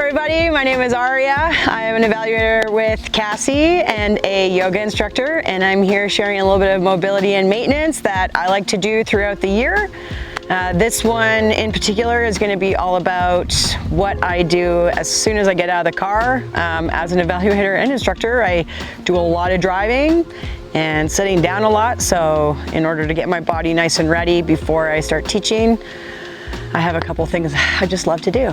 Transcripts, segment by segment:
everybody, my name is Arija. I am an evaluator with CASI and a yoga instructor, and I'm here sharing a little bit of mobility and maintenance that I like to do throughout the year. This one in particular is going to be all about what I do as soon as I get out of the car. As an evaluator and instructor, I do a lot of driving and sitting down a lot, so in order to get my body nice and ready before I start teaching, I have a couple things I just love to do.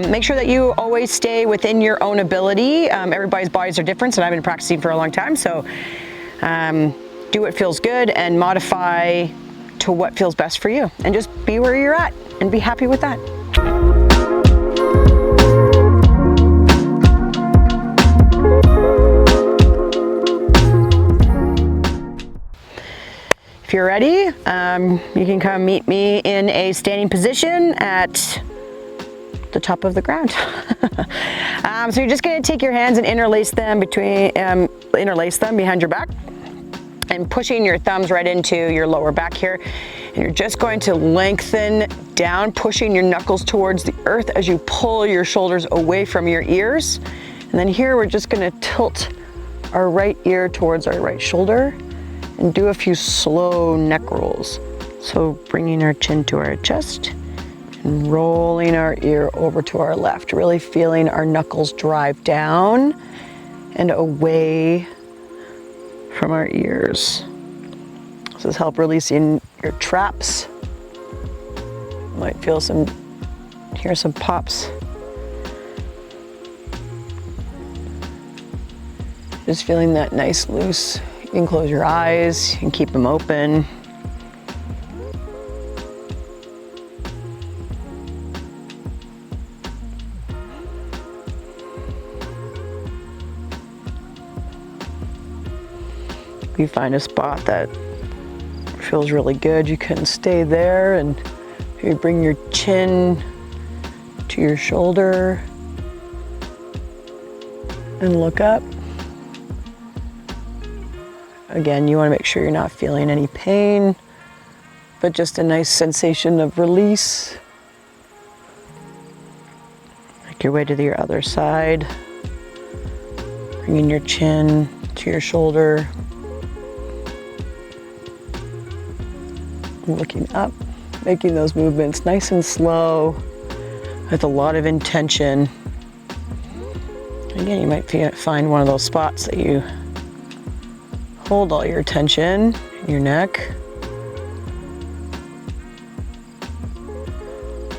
Make sure that you always stay within your own ability. Everybody's bodies are different, and I've been practicing for a long time, so do what feels good and modify to what feels best for you, and just be where you're at and be happy with that. If you're ready, you can come meet me in a standing position at the top of the ground. So you're just going to take your hands and interlace them behind your back, and pushing your thumbs right into your lower back here. And you're just going to lengthen down, pushing your knuckles towards the earth as you pull your shoulders away from your ears. And then here we're just going to tilt our right ear towards our right shoulder and do a few slow neck rolls. So bringing our chin to our chest and rolling our ear over to our left, really feeling our knuckles drive down and away from our ears. This has helped releasing your traps. You might hear some pops. Just feeling that nice loose. You can close your eyes and keep them open. If you find a spot that feels really good, you can stay there, and you bring your chin to your shoulder and look up. Again, you want to make sure you're not feeling any pain, but just a nice sensation of release. Make your way to your other side, bringing your chin to your shoulder, looking up, making those movements nice and slow with a lot of intention. Again, you might find one of those spots that you hold all your attention in your neck.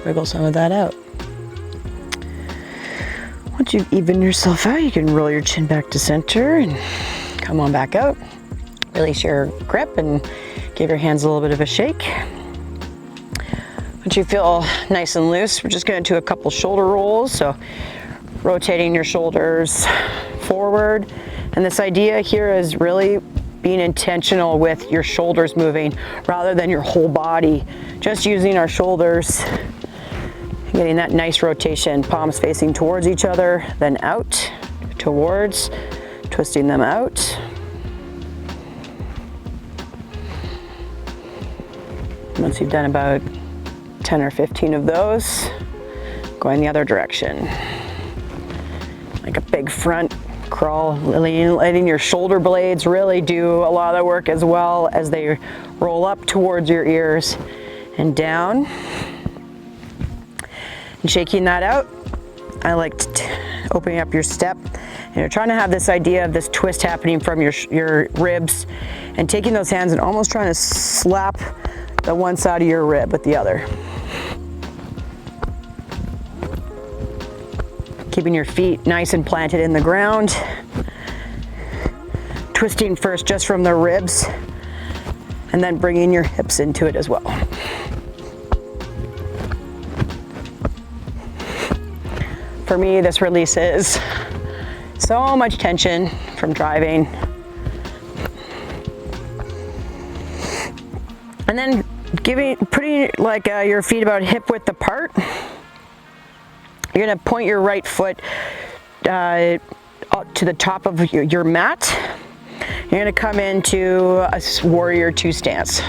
Wiggle some of that out. Once you've evened yourself out, you can roll your chin back to center and come on back out. Release your grip and give your hands a little bit of a shake. Once you feel nice and loose, we're just going to do a couple shoulder rolls. So rotating your shoulders forward. And this idea here is really being intentional with your shoulders moving rather than your whole body. Just using our shoulders, getting that nice rotation, palms facing towards each other, then out, towards, twisting them out. Once you've done about 10 or 15 of those, going the other direction. Like a big front crawl, letting your shoulder blades really do a lot of the work as well as they roll up towards your ears and down. And shaking that out, I like opening up your step, and you're trying to have this idea of this twist happening from your ribs, and taking those hands and almost trying to slap the one side of your rib with the other. Keeping your feet nice and planted in the ground. Twisting first just from the ribs, and then bringing your hips into it as well. For me, this releases so much tension from driving. And then putting like your feet about hip width apart. You're gonna point your right foot up to the top of your mat. You're gonna come into a warrior two stance.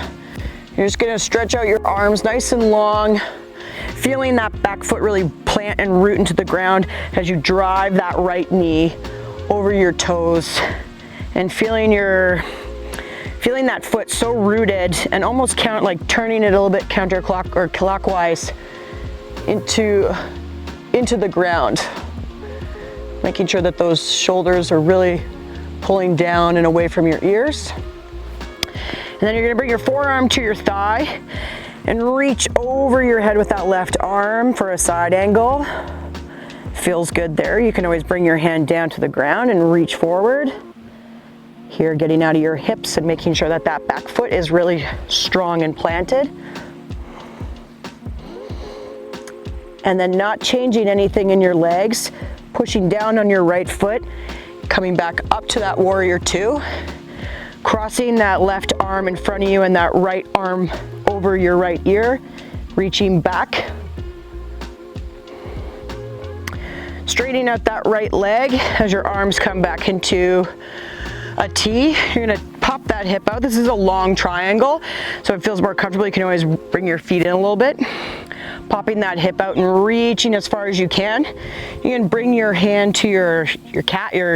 You're just gonna stretch out your arms nice and long, feeling that back foot really plant and root into the ground as you drive that right knee over your toes, and feeling that foot so rooted and almost like turning it a little bit clockwise into the ground, making sure that those shoulders are really pulling down and away from your ears. And then you're gonna bring your forearm to your thigh and reach over your head with that left arm for a side angle. Feels good there. You can always bring your hand down to the ground and reach forward. Here, getting out of your hips and making sure that that back foot is really strong and planted. And then not changing anything in your legs, pushing down on your right foot, coming back up to that warrior two, crossing that left arm in front of you and that right arm over your right ear, reaching back. Straightening out that right leg as your arms come back into a T. You're gonna pop that hip out. This is a long triangle, so it feels more comfortable. You can always bring your feet in a little bit. Popping that hip out and reaching as far as you can. You can bring your hand to your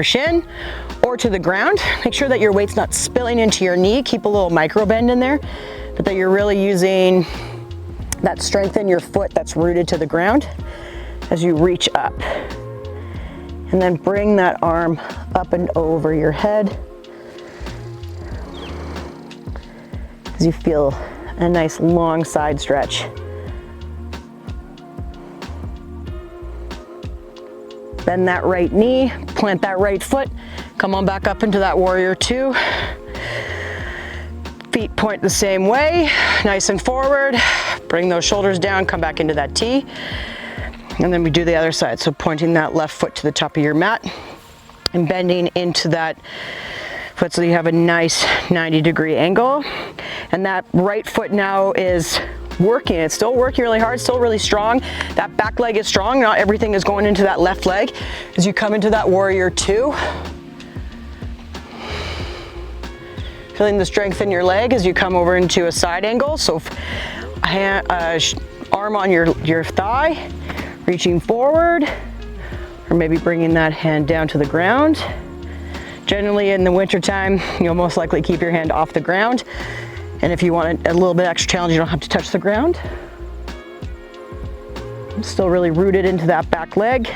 shin or to the ground. Make sure that your weight's not spilling into your knee. Keep a little micro bend in there, but that you're really using that strength in your foot that's rooted to the ground as you reach up. And then bring that arm up and over your head as you feel a nice long side stretch. Bend that right knee, plant that right foot, come on back up into that warrior two. Feet point the same way, nice and forward. Bring those shoulders down, come back into that T. And then we do the other side. So pointing that left foot to the top of your mat and bending into that foot so you have a nice 90-degree angle. And that right foot now is working. It's still working really hard, still really strong. That back leg is strong. Not everything is going into that left leg. As you come into that warrior two, feeling the strength in your leg as you come over into a side angle. So arm on your thigh, reaching forward, or maybe bringing that hand down to the ground. Generally in the winter time, you'll most likely keep your hand off the ground. And if you want a little bit extra challenge, you don't have to touch the ground. I'm still really rooted into that back leg.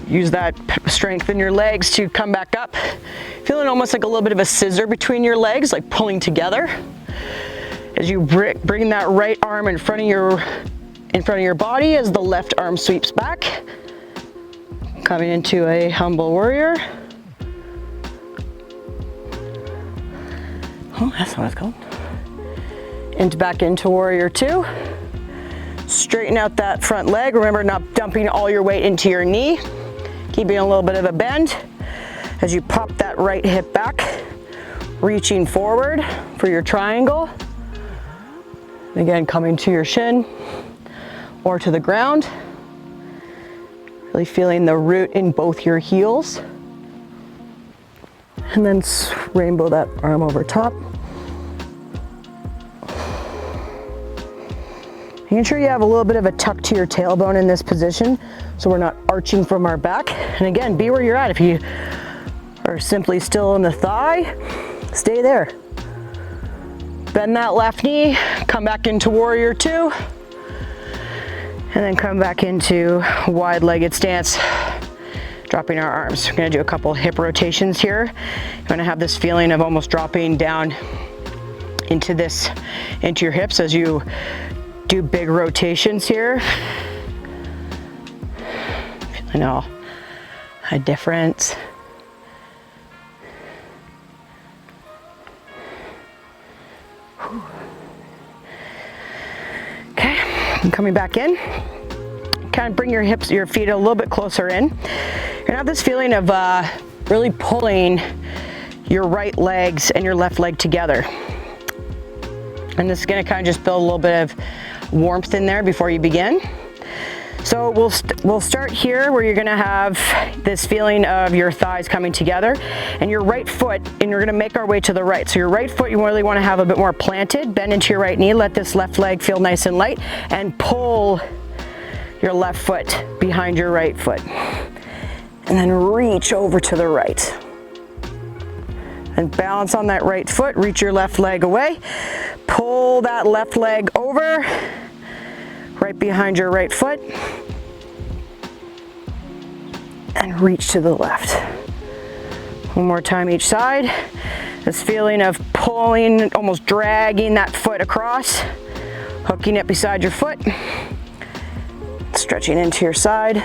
Use that strength in your legs to come back up. Feeling almost like a little bit of a scissor between your legs, like pulling together. As you bring that right arm in front of your body as the left arm sweeps back. Coming into a humble warrior. Oh, that's what it's called. And back into warrior two. Straighten out that front leg. Remember, not dumping all your weight into your knee. Keeping a little bit of a bend as you pop that right hip back, reaching forward for your triangle. Again, coming to your shin or to the ground. Really feeling the root in both your heels. And then rainbow that arm over top. Making sure you have a little bit of a tuck to your tailbone in this position so we're not arching from our back. And again, be where you're at. If you are simply still in the thigh, stay there. Bend that left knee, come back into warrior two, and then come back into wide-legged stance, dropping our arms. We're gonna do a couple hip rotations here. You're gonna have this feeling of almost dropping down into your hips as you do big rotations here. Feeling all a difference. Okay, and coming back in, kind of bring your feet a little bit closer in. You're gonna have this feeling of really pulling your right legs and your left leg together. And this is gonna kind of just build a little bit of warmth in there before you begin. So we'll start here where you're gonna have this feeling of your thighs coming together and your right foot, and we're gonna make our way to the right. So your right foot, you really wanna have a bit more planted, bend into your right knee, let this left leg feel nice and light, and pull your left foot behind your right foot. And then reach over to the right. And balance on that right foot, reach your left leg away, pull that left leg over, right behind your right foot, and reach to the left. One more time each side. This feeling of pulling, almost dragging that foot across, hooking it beside your foot, stretching into your side.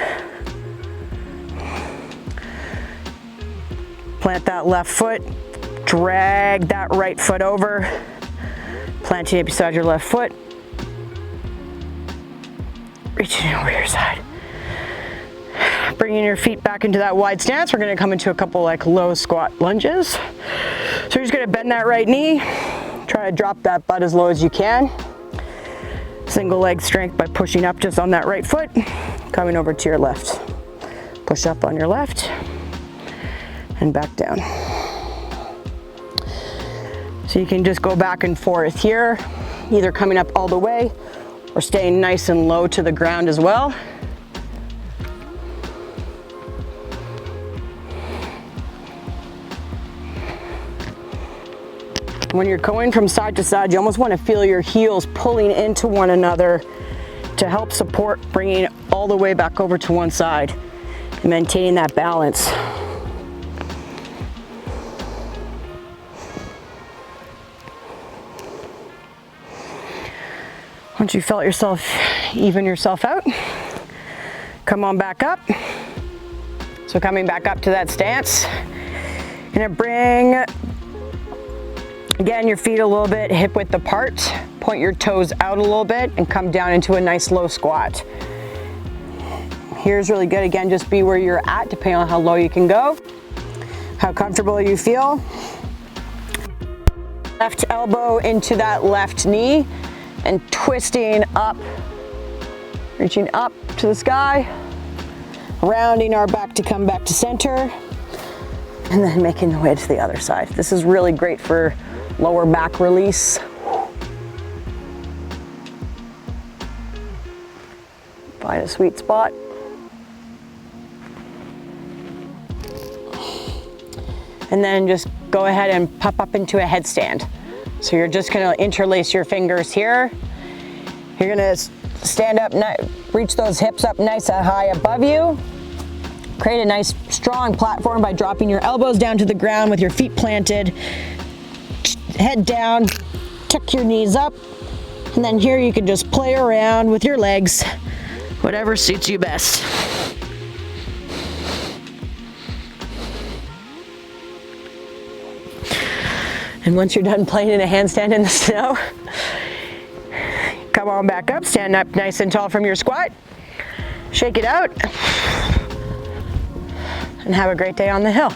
Plant that left foot, drag that right foot over, planting it beside your left foot, reaching over your side. Bringing your feet back into that wide stance. We're gonna come into a couple like low squat lunges. So you're just gonna bend that right knee, try to drop that butt as low as you can. Single leg strength by pushing up just on that right foot, coming over to your left. Push up on your left and back down. So you can just go back and forth here, either coming up all the way or staying nice and low to the ground as well. When you're going from side to side, you almost want to feel your heels pulling into one another to help support bringing it all the way back over to one side and maintaining that balance. Once you felt yourself even yourself out, come on back up. So coming back up to that stance, you're gonna bring, again, your feet a little bit hip width apart, point your toes out a little bit and come down into a nice low squat. Here's really good, again, just be where you're at depending on how low you can go, how comfortable you feel. Left elbow into that left knee and twisting up, reaching up to the sky, rounding our back to come back to center, and then making the way to the other side. This is really great for lower back release. Find a sweet spot. And then just go ahead and pop up into a headstand. So you're just gonna interlace your fingers here. You're gonna stand up, reach those hips up nice and high above you. Create a nice strong platform by dropping your elbows down to the ground with your feet planted. Head down, tuck your knees up. And then here you can just play around with your legs, whatever suits you best. And once you're done playing in a handstand in the snow, come on back up, stand up nice and tall from your squat, shake it out, and have a great day on the hill.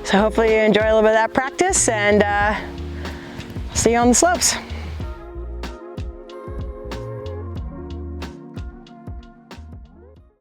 So hopefully you enjoy a little bit of that practice, and see you on the slopes.